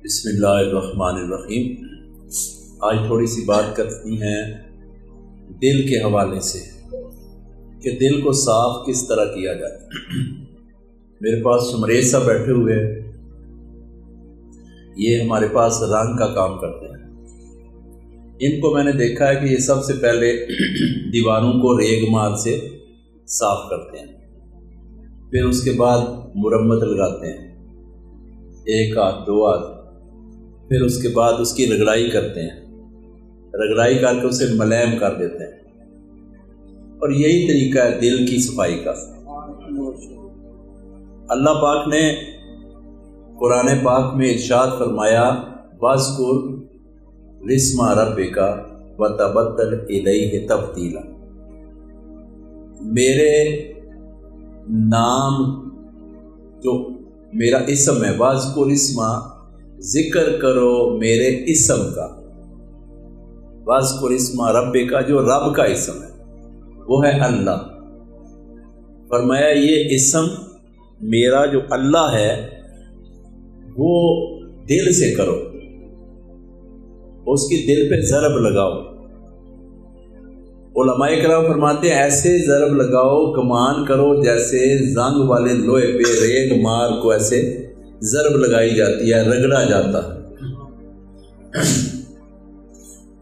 بسم اللہ الرحمن الرحیم۔ آج تھوڑی سی بات کرنی ہے دل کے حوالے سے کہ دل کو صاف کس طرح کیا جائے۔ میرے پاس شمریز صاحب بیٹھے ہوئے ہیں، یہ ہمارے پاس رنگ کا کام کرتے ہیں۔ ان کو میں نے دیکھا ہے کہ یہ سب سے پہلے دیواروں کو ریگ مال سے صاف کرتے ہیں، پھر اس کے بعد مرمت لگاتے ہیں، ایک ہاتھ دو ہاتھ، پھر اس کے بعد اس کی رگڑائی کرتے ہیں، رگڑائی کر کے اسے ملائم کر دیتے ہیں، اور یہی طریقہ ہے دل کی صفائی کا۔ اللہ پاک نے قرآن پاک میں ارشاد فرمایا وَاذْكُرِ اسْمَ رَبِّكَ وَتَبَتَّلْ إِلَيْهِ تَبْتِيلًا، میرے نام جو میرا اسم ہے، وَاذْكُرِ اسْمَ، ذکر کرو میرے اسم کا، وَاذْكُرِ اسْمَ رَبِّكَ جو رب کا اسم ہے وہ ہے اللہ۔ فرمایا یہ اسم میرا جو اللہ ہے وہ دل سے کرو، اس کی دل پہ ضرب لگاؤ۔ علماء کرام فرماتے ہیں ایسے ضرب لگاؤ گمان کرو جیسے زنگ والے لوہے پہ ریگ مار کو ایسے ضرب لگائی جاتی ہے، رگڑا جاتا ہے۔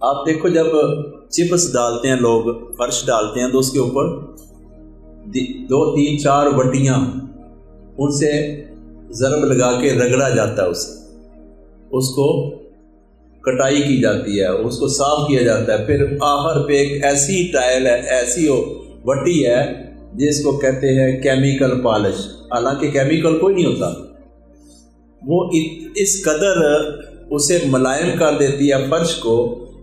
آپ دیکھو جب چپس ڈالتے ہیں لوگ، فرش ڈالتے ہیں تو اس کے اوپر 2 3 4 وٹیاں ان سے ضرب لگا کے رگڑا جاتا ہے، اس کو کٹائی کی جاتی ہے، اس کو صاف کیا جاتا ہے، پھر آخر پہ ایک ایسی ٹائل ہے، ایسی وٹی ہے جس کو کہتے ہیں کیمیکل پالش، حالانکہ کیمیکل کوئی نہیں ہوتا، وہ اس قدر اسے ملائم کر دیتی ہے فرش کو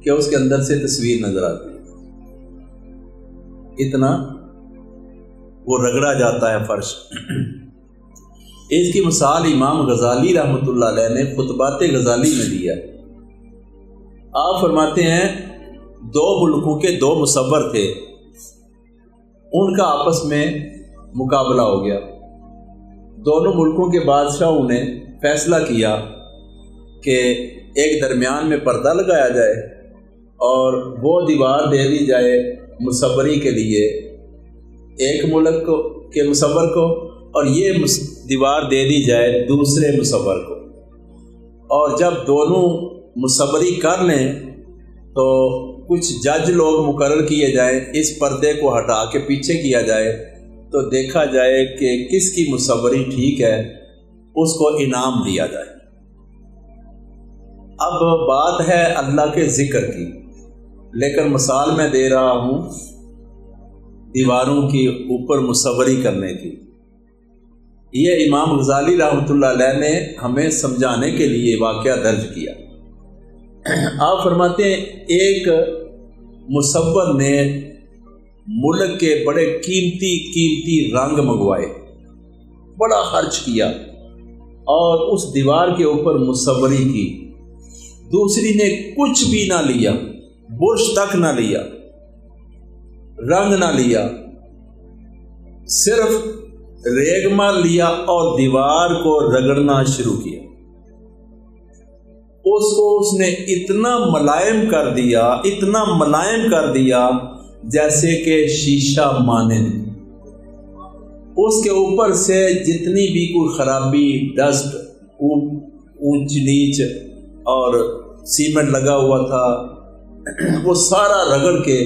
کہ اس کے اندر سے تصویر نظر آتی ہے، اتنا وہ رگڑا جاتا ہے فرش۔ اس کی مثال امام غزالی رحمۃ اللہ علیہ نے خطبات غزالی میں دیا۔ آپ فرماتے ہیں 2 ملکوں کے 2 مصور تھے، ان کا آپس میں مقابلہ ہو گیا۔ دونوں ملکوں کے بادشاہوں نے فیصلہ کیا کہ ایک درمیان میں پردہ لگایا جائے اور وہ دیوار دے دی جائے مصوری کے لیے، ایک ملک کے مصور کو، اور یہ دیوار دے دی جائے دوسرے مصور کو، اور جب دونوں مصوری کر لیں تو کچھ جج لوگ مقرر کیے جائیں، اس پردے کو ہٹا کے پیچھے کیا جائے تو دیکھا جائے کہ کس کی مصوری ٹھیک ہے، اس کو انعام دیا جائے۔ اب بات ہے اللہ کے ذکر کی، لیکن مثال میں دے رہا ہوں دیواروں کی اوپر مصوری کرنے کی۔ یہ امام غزالی رحمۃ اللہ علیہ نے ہمیں سمجھانے کے لیے واقعہ درج کیا۔ آپ فرماتے ہیں ایک مصور نے ملک کے بڑے قیمتی رنگ منگوائے، بڑا خرچ کیا اور اس دیوار کے اوپر مصوری کی۔ دوسری نے کچھ بھی نہ لیا، برش تک نہ لیا، رنگ نہ لیا، صرف ریگما لیا اور دیوار کو رگڑنا شروع کیا۔ اس نے اتنا ملائم کر دیا، اتنا ملائم کر دیا جیسے کہ شیشہ مانند۔ اس کے اوپر سے جتنی بھی کوئی خرابی، ڈسٹ، اونچ نیچ اور سیمنٹ لگا ہوا تھا، وہ سارا رگڑ کے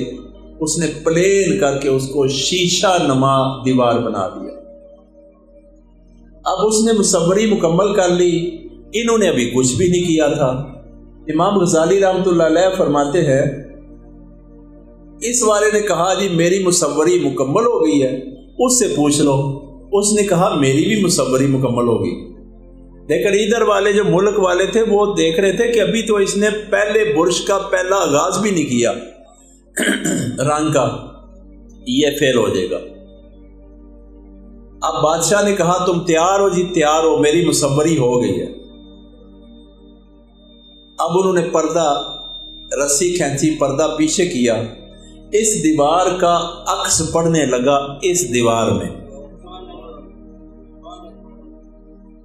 اس نے پلین کر کے اس کو شیشہ نما دیوار بنا دیا۔ اب اس نے مصوری مکمل کر لی، انہوں نے ابھی کچھ بھی نہیں کیا تھا۔ امام غزالی رحمۃ اللہ علیہ فرماتے ہیں اس والے نے کہا جی میری مصوری مکمل ہو گئی ہے، اس سے پوچھ لو۔ اس نے کہا میری بھی مصوری مکمل ہوگی، لیکن ادھر والے جو ملک والے تھے وہ دیکھ رہے تھے کہ ابھی تو اس نے پہلے برش کا پہلا آغاز بھی نہیں کیا رنگ کا، یہ فیل ہو جائے گا۔ اب بادشاہ نے کہا تم تیار ہو؟ جی تیار ہو، میری مصوری ہو گئی ہے۔ اب انہوں نے پردہ، رسی کھینچی، پردہ پیچھے کیا، اس دیوار کا عکس پڑنے لگا اس دیوار میں۔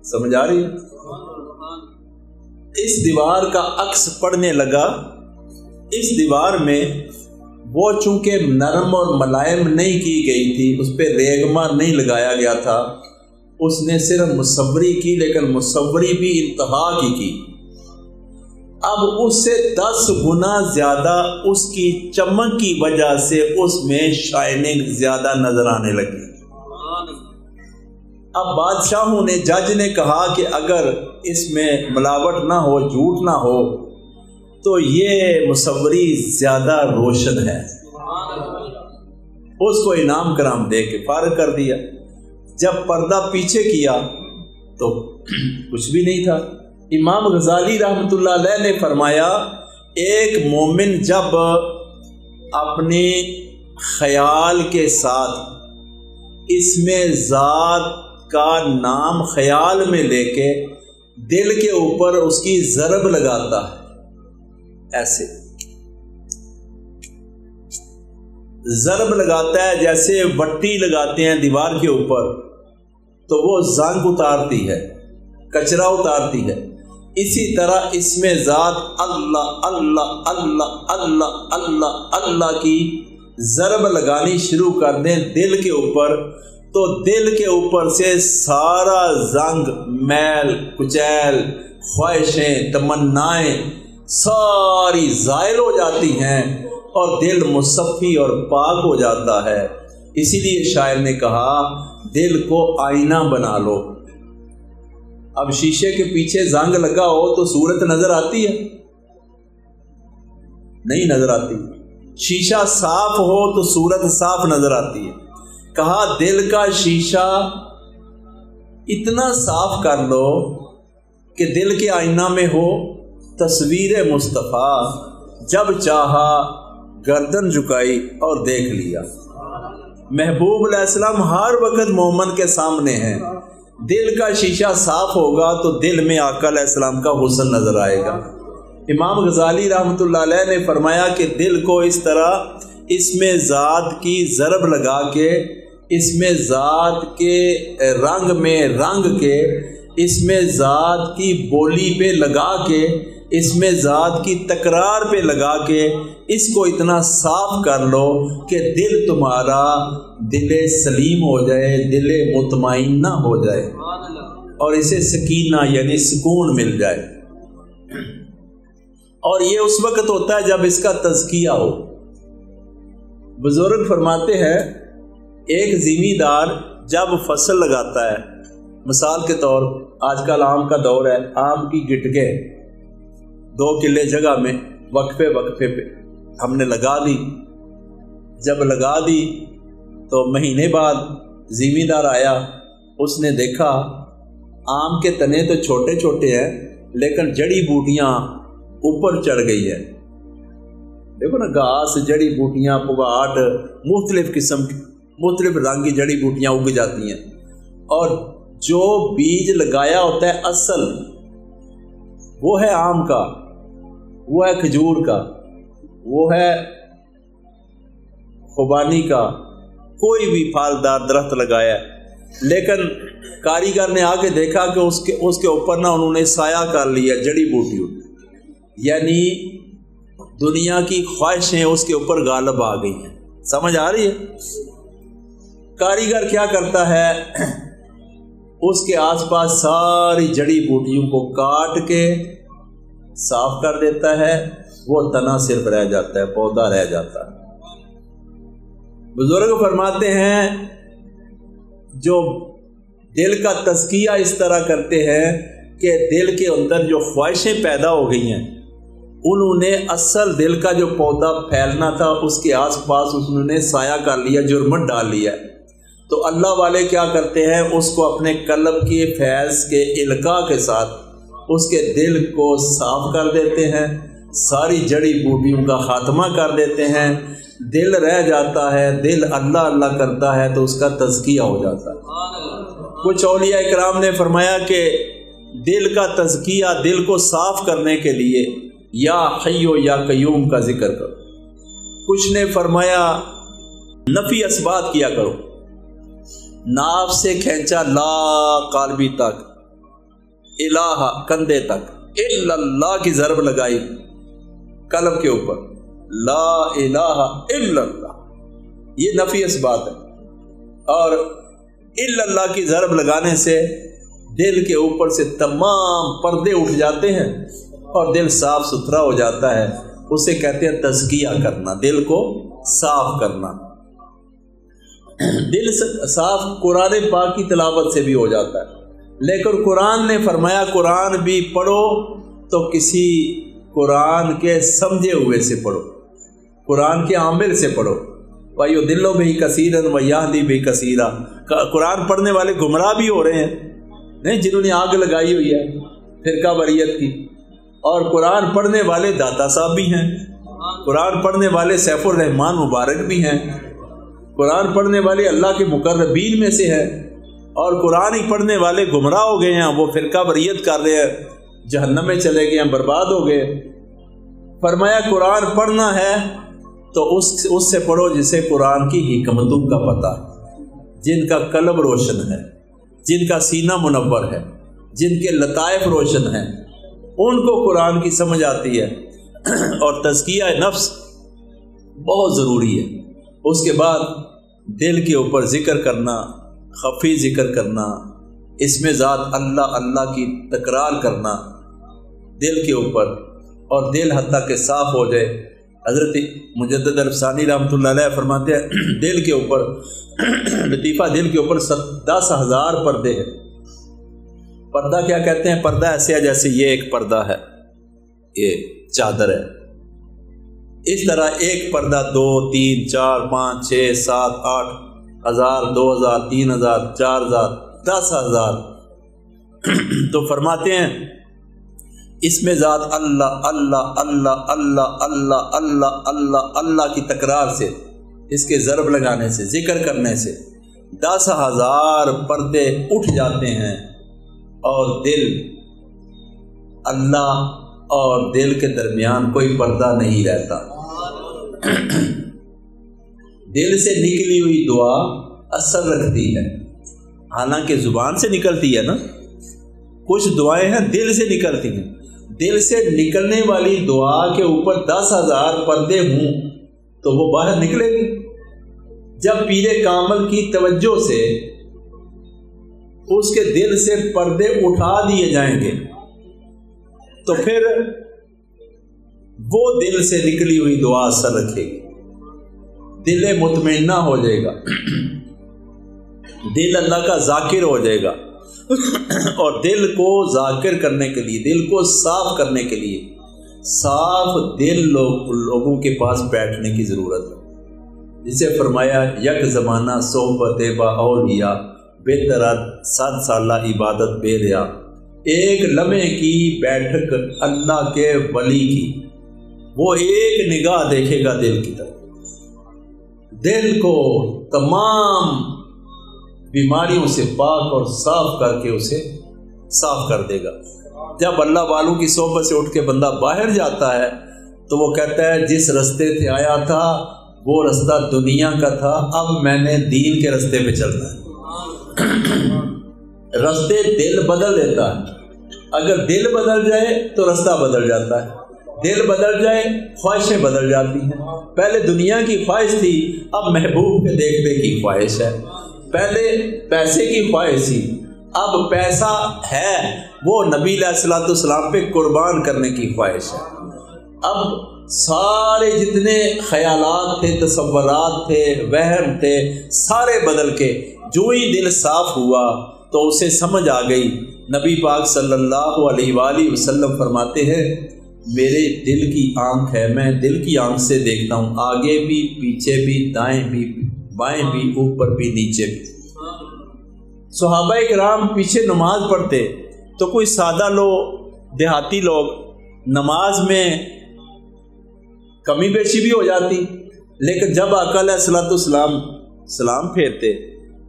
سمجھ آ رہی ہے؟ اس دیوار کا عکس پڑھنے لگا۔ اس دیوار میں وہ چونکہ نرم اور ملائم نہیں کی گئی تھی، اس پہ ریگما نہیں لگایا گیا تھا، اس نے صرف مصوری کی، لیکن مصوری بھی انتہا کی۔ اب اس سے 10 گنا زیادہ اس کی چمک کی وجہ سے اس میں شائننگ زیادہ نظر آنے لگی۔ اب بادشاہوں نے، جج نے کہا کہ اگر اس میں ملاوٹ نہ ہو، جھوٹ نہ ہو، تو یہ مصوری زیادہ روشن ہے۔ اس کو انعام کرام دے کے فارغ کر دیا۔ جب پردہ پیچھے کیا تو کچھ بھی نہیں تھا۔ امام غزالی رحمۃ اللہ علیہ نے فرمایا، ایک مومن جب اپنے خیال کے ساتھ اس میں ذات کا نام خیال میں لے کے دل کے اوپر اس کی ضرب لگاتا ہے، ایسے ضرب لگاتا ہے جیسے وٹی لگاتے ہیں دیوار کے اوپر، تو وہ زنگ اتارتی ہے، کچرا اتارتی ہے۔ اسی طرح اس میں ذات اللہ اللہ اللہ اللہ اللہ اللہ کی ضرب لگانی شروع کر دیں دل کے اوپر، تو دل کے اوپر سے سارا زنگ، میل کچیل، خواہشیں، تمنائیں ساری زائل ہو جاتی ہیں اور دل مصفی اور پاک ہو جاتا ہے۔ اسی لیے شاعر نے کہا، دل کو آئینہ بنا لو۔ اب شیشے کے پیچھے زنگ لگا ہو تو صورت نظر آتی ہے؟ نہیں نظر آتی۔ شیشہ صاف ہو تو صورت صاف نظر آتی ہے۔ کہا دل کا شیشہ اتنا صاف کر لو کہ دل کے آئینہ میں ہو تصویر مصطفیٰ، جب چاہا گردن جھکائی اور دیکھ لیا۔ محبوب علیہ السلام ہر وقت مومن کے سامنے ہیں۔ دل کا شیشہ صاف ہوگا تو دل میں آقا علیہ السلام کا حسن نظر آئے گا۔ امام غزالی رحمۃ اللہ علیہ نے فرمایا کہ دل کو اس طرح اس میں ذات کی ضرب لگا کے، اس میں ذات کے رنگ میں رنگ کے، اس میں ذات کی بولی پہ لگا کے، اس میں ذات کی تکرار پہ لگا کے اس کو اتنا صاف کر لو کہ دل تمہارا دل سلیم ہو جائے، دل مطمئنہ ہو جائے اور اسے سکینہ یعنی سکون مل جائے۔ اور یہ اس وقت ہوتا ہے جب اس کا تزکیہ ہو۔ بزرگ فرماتے ہیں، ایک زمیندار جب فصل لگاتا ہے، مثال کے طور آج کل آم کا دور ہے، آم کی گٹکیں 2 کلے جگہ میں وقفے وقفے پہ ہم نے لگا دی۔ جب لگا دی تو مہینے بعد زمیندار آیا، اس نے دیکھا آم کے تنے تو چھوٹے چھوٹے ہیں لیکن جڑی بوٹیاں اوپر چڑھ گئی ہیں۔ دیکھو نا، گھاس، جڑی بوٹیاں، پگاٹ، مختلف قسم کی مختلف رنگ کی جڑی بوٹیاں اگ جاتی ہیں، اور جو بیج لگایا ہوتا ہے اصل وہ ہے آم کا، وہ ہے کھجور کا، وہ ہے خوبانی کا، کوئی بھی پھلدار درخت لگایا ہے، لیکن کاریگر نے آ کے دیکھا کہ اس کے اوپر نہ انہوں نے سایہ کر لیا جڑی بوٹیوں، یعنی دنیا کی خواہشیں اس کے اوپر غالب آ گئی ہیں۔ سمجھ آ رہی ہے؟ کاریگر کیا کرتا ہے، اس کے آس پاس ساری جڑی بوٹیوں کو کاٹ کے صاف کر دیتا ہے، وہ تنا صرف رہ جاتا ہے، پودا رہ جاتا ہے۔ بزرگ فرماتے ہیں جو دل کا تزکیہ اس طرح کرتے ہیں کہ دل کے اندر جو خواہشیں پیدا ہو گئی ہیں، انہوں نے اصل دل کا جو پودا پھیلنا تھا اس کے آس پاس انہوں نے سایہ کر لیا، جرمٹ ڈال لیا۔ تو اللہ والے کیا کرتے ہیں، اس کو اپنے قلب کے فیض کے القاء کے ساتھ اس کے دل کو صاف کر دیتے ہیں، ساری جڑی بوٹیوں کا خاتمہ کر دیتے ہیں، دل رہ جاتا ہے، دل اللہ اللہ کرتا ہے تو اس کا تزکیہ ہو جاتا ہے۔ کچھ اولیاء اکرام نے فرمایا کہ دل کا تزکیہ، دل کو صاف کرنے کے لیے یا حیو یا قیوم کا ذکر کرو۔ کچھ نے فرمایا نفی اثبات کیا کرو، ناف سے کھینچا لا قالبی تک، الہ کندھے تک، الا اللہ کی ضرب لگائی قلب کے اوپر، لا الہ الا اللہ، یہ نفی اس بات ہے، اور الا اللہ کی ضرب لگانے سے دل کے اوپر سے تمام پردے اٹھ جاتے ہیں اور دل صاف ستھرا ہو جاتا ہے۔ اسے کہتے ہیں تزکیہ کرنا، دل کو صاف کرنا۔ دل صاف قرآن پاک کی تلاوت سے بھی ہو جاتا ہے، لیکن قرآن نے فرمایا قرآن بھی پڑھو تو کسی قرآن کے سمجھے ہوئے سے پڑھو، قرآن کے عامل سے پڑھو۔ وَيُضِلُّ بِهِ كَثِيرًا وَيَهْدِي بِهِ كَثِيرًا، قرآن پڑھنے والے گمراہ بھی ہو رہے ہیں، نہیں جنہوں نے آگ لگائی ہوئی ہے فرقہ واریت کی، اور قرآن پڑھنے والے داتا صاحب بھی ہیں، قرآن پڑھنے والے سیف الرحمان مبارک بھی ہیں، قرآن پڑھنے والے اللہ کے مقربین میں سے ہیں، اور قرآن ہی پڑھنے والے گمراہ ہو گئے ہیں، وہ فرقہ واریت کر رہے ہیں، جہنم میں چلے گئے ہیں، برباد ہو گئے۔ فرمایا قرآن پڑھنا ہے تو اس سے پڑھو جسے قرآن کی حکمتوں کا پتہ ہے، جن کا قلب روشن ہے، جن کا سینہ منور ہے، جن کے لطائف روشن ہیں، ان کو قرآن کی سمجھ آتی ہے۔ اور تزکیہ نفس بہت ضروری ہے۔ اس کے بعد دل کے اوپر ذکر کرنا، خفی ذکر کرنا، اس میں ذات اللہ اللہ کی تکرار کرنا دل کے اوپر، اور دل حتیٰ کہ صاف ہو جائے۔ حضرت مجدد الفسانی رحمۃ اللہ علیہ فرماتے ہیں دل کے اوپر لطیفہ، دل کے اوپر 10,000 پردے ہیں۔ پردہ کیا کہتے ہیں؟ پردہ ایسے ہے جیسے یہ ایک پردہ ہے، یہ چادر ہے، اس طرح ایک پردہ 2 3 4 5 6 7 8 ہزار، 2,000، 3,000، 4,000، 10,000۔ تو فرماتے ہیں اس میں ذات اللہ اللہ اللہ اللہ اللہ اللہ اللہ اللہ کی تکرار سے، اس کے ضرب لگانے سے، ذکر کرنے سے 10,000 پردے اٹھ جاتے ہیں، اور دل، اللہ اور دل کے درمیان کوئی پردہ نہیں رہتا۔ دل سے نکلی ہوئی دعا اثر رکھتی ہے، حالانکہ زبان سے نکلتی ہے نا، کچھ دعائیں ہیں دل سے نکلتی ہیں، دل سے نکلنے والی دعا کے اوپر 10,000 پردے ہوں تو وہ باہر نکلے گی۔ جب پیر کامل کی توجہ سے اس کے دل سے پردے اٹھا دیے جائیں گے تو پھر وہ دل سے نکلی ہوئی دعا اثر رکھے گی، دل مطمئنہ ہو جائے گا، دل اللہ کا ذاکر ہو جائے گا۔ اور دل کو ذاکر کرنے کے لیے، دل کو صاف کرنے کے لیے صاف دل لوگوں کے پاس بیٹھنے کی ضرورت ہے۔ جسے فرمایا یک زمانہ صحبت با اولیاء، بہتر 7 سالہ عبادت بے ریا، ایک لمحے کی بیٹھک اللہ کے ولی کی، وہ ایک نگاہ دیکھے گا دل کی طرف، دل کو تمام بیماریوں سے پاک اور صاف کر کے اسے صاف کر دے گا۔ جب اللہ والوں کی صحبت سے اٹھ کے بندہ باہر جاتا ہے تو وہ کہتا ہے جس رستے سے آیا تھا وہ رستہ دنیا کا تھا، اب میں نے دین کے رستے پہ چلنا ہے۔ رستے دل بدل دیتا ہے، اگر دل بدل جائے تو رستہ بدل جاتا ہے، دل بدل جائے خواہشیں بدل جاتی ہیں۔ پہلے دنیا کی خواہش تھی، اب محبوب کے دیکھنے کی خواہش ہے۔ پہلے پیسے کی خواہش تھی، اب پیسہ ہے وہ نبی علیہ الصلوۃ والسلام پہ قربان کرنے کی خواہش ہے۔ اب سارے جتنے خیالات تھے، تصورات تھے، وہم تھے، سارے بدل کے جو ہی دل صاف ہوا تو اسے سمجھ آ گئی۔ نبی پاک صلی اللہ علیہ وآلہ وسلم فرماتے ہیں میرے دل کی آنکھ ہے، میں دل کی آنکھ سے دیکھتا ہوں، آگے بھی، پیچھے بھی، دائیں بھی، بائیں بھی، اوپر بھی، نیچے بھی۔ صحابہ کرام پیچھے نماز پڑھتے تو کوئی سادہ لوگ، دیہاتی لوگ، نماز میں کمی بیشی بھی ہو جاتی، لیکن جب آقا علیہ الصلوۃ والسلام سلام پھیرتے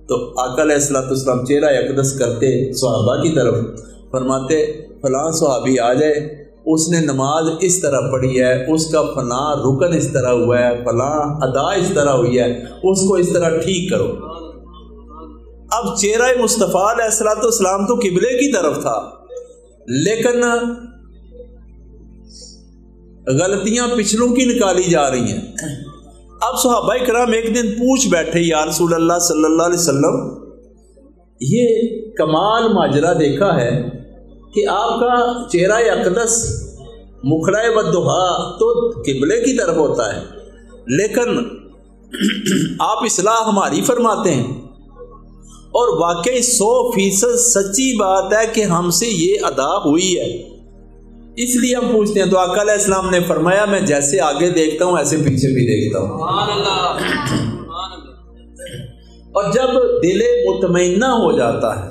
تو آقا علیہ الصلوۃ والسلام چہرہ اقدس کرتے صحابہ کی طرف، فرماتے فلاں صحابی آ جائے، اس نے نماز اس طرح پڑھی ہے، اس کا فلاں رکن اس طرح ہوا ہے، فلاں ادا اس طرح ہوئی ہے، اس کو اس طرح ٹھیک کرو۔ اب چہرہ مصطفیٰ علیہ الصلوۃ والسلام تو قبلے کی طرف تھا، لیکن غلطیاں پچھلوں کی نکالی جا رہی ہیں۔ اب صحابہ کرام ایک دن پوچھ بیٹھے یا رسول اللہ صلی اللہ علیہ وسلم، یہ کمال ماجرا دیکھا ہے کہ آپ کا چہرہ اقدس مکھڑا والضحیٰ تو قبلے کی طرف ہوتا ہے، لیکن آپ اصلاح ہماری فرماتے ہیں، اور واقعی 100% سچی بات ہے کہ ہم سے یہ ادا ہوئی ہے، اس لیے ہم پوچھتے ہیں۔ تو آقا علیہ السلام نے فرمایا میں جیسے آگے دیکھتا ہوں ایسے پیچھے بھی دیکھتا ہوں۔ اور جب دل مطمئنہ ہو جاتا ہے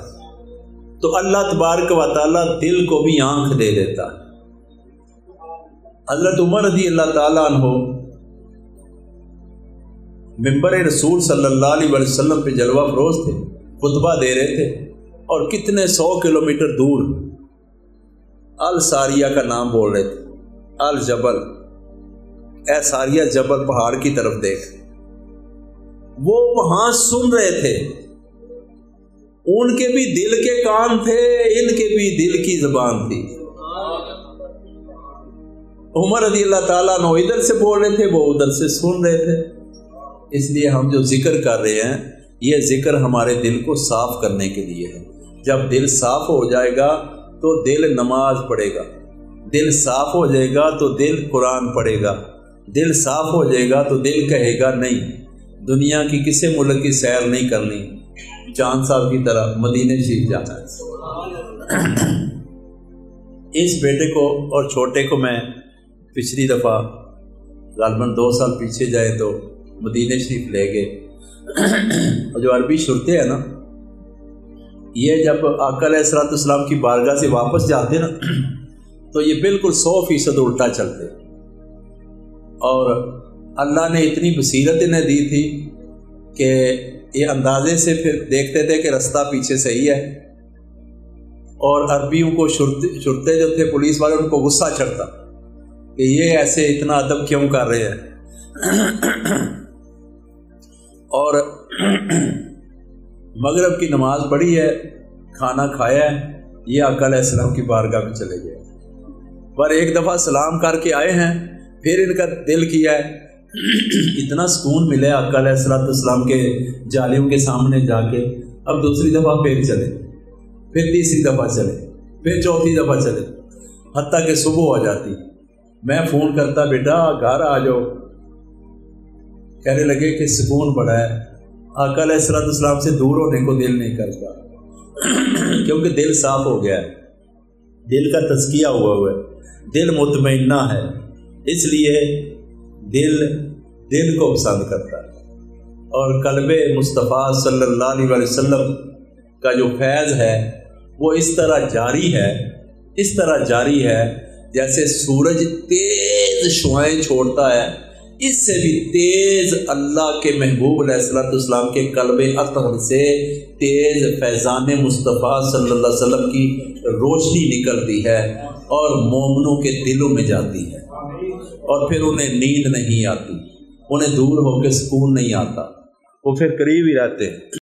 تو اللہ تبارک و تعالیٰ دل کو بھی آنکھ دے دیتا ہے۔ حضرت عمر رضی اللہ تعالیٰ عنہ ممبر رسول صلی اللہ علیہ وسلم پہ جلوہ فروز تھے، خطبہ دے رہے تھے، اور کتنے 100 کلومیٹر دور الساریہ کا نام بول رہے تھے، الجبل، اے ساریہ جبل، پہاڑ کی طرف دیکھ۔ وہ وہاں سن رہے تھے، ان کے بھی دل کے کان تھے، ان کے بھی دل کی زبان تھی۔ عمر رضی اللہ تعالیٰ عنہ ادھر سے بول رہے تھے، وہ ادھر سے سن رہے تھے۔ اس لیے ہم جو ذکر کر رہے ہیں یہ ذکر ہمارے دل کو صاف کرنے کے لیے ہے۔ جب دل صاف ہو جائے گا تو دل نماز پڑھے گا، دل صاف ہو جائے گا تو دل قرآن پڑھے گا، دل صاف ہو جائے گا تو دل کہے گا نہیں دنیا کی کسی ملک کی سیر نہیں کرنی، چاند صاحب کی طرح مدینہ شریف جانا ہے۔ اس بیٹے کو اور چھوٹے کو میں پچھلی دفعہ غالباً 2 سال پیچھے جائے تو مدینہ شریف لے گئے۔ جو عربی شرطے ہیں نا، یہ جب آقا علیہ السلام کی بارگاہ سے واپس جاتے نا تو یہ بالکل 100% الٹا چلتے، اور اللہ نے اتنی بصیرت انہیں دی تھی کہ یہ اندازے سے پھر دیکھتے تھے کہ رستہ پیچھے صحیح ہے، اور عربیوں کو شرطے جو تھے پولیس والے ان کو غصہ چڑھتا کہ یہ ایسے اتنا ادب کیوں کر رہے ہیں۔ اور مغرب کی نماز پڑھی ہے، کھانا کھایا ہے، یہ آقا علیہ السلام کی بارگاہ میں چلے گئے، پر ایک دفعہ سلام کر کے آئے ہیں، پھر ان کا دل کیا ہے، اتنا سکون ملے آقا علیہ السلام کے جالیوں کے سامنے جا کے، اب دوسری دفعہ پھر چلے، پھر تیسری دفعہ چلے، پھر چوتھی دفعہ چلے، حتیٰ کہ صبح ہو جاتی۔ میں فون کرتا، بیٹا گھر آ جاؤ، کہنے لگے کہ سکون بڑا ہے، آقا علیہ السلام سے دور ہونے کو دل نہیں کرتا، کیونکہ دل صاف ہو گیا ہے، دل کا تزکیہ ہوا ہے، دل مطمئنہ ہے، اس لیے دل کو پسند کرتا ہے۔ اور قلب مصطفیٰ صلی اللہ علیہ وسلم کا جو فیض ہے وہ اس طرح جاری ہے جیسے سورج تیز شعاعیں چھوڑتا ہے، اس سے بھی تیز اللہ کے محبوب علیہ السلام کے قلب اطہر سے تیز فیضان مصطفیٰ صلی اللہ علیہ وسلم کی روشنی نکلتی ہے اور مومنوں کے دلوں میں جاتی ہے، اور پھر انہیں نیند نہیں آتی، انہیں دور ہو کے سکون نہیں آتا، وہ پھر قریب ہی رہتے ہیں۔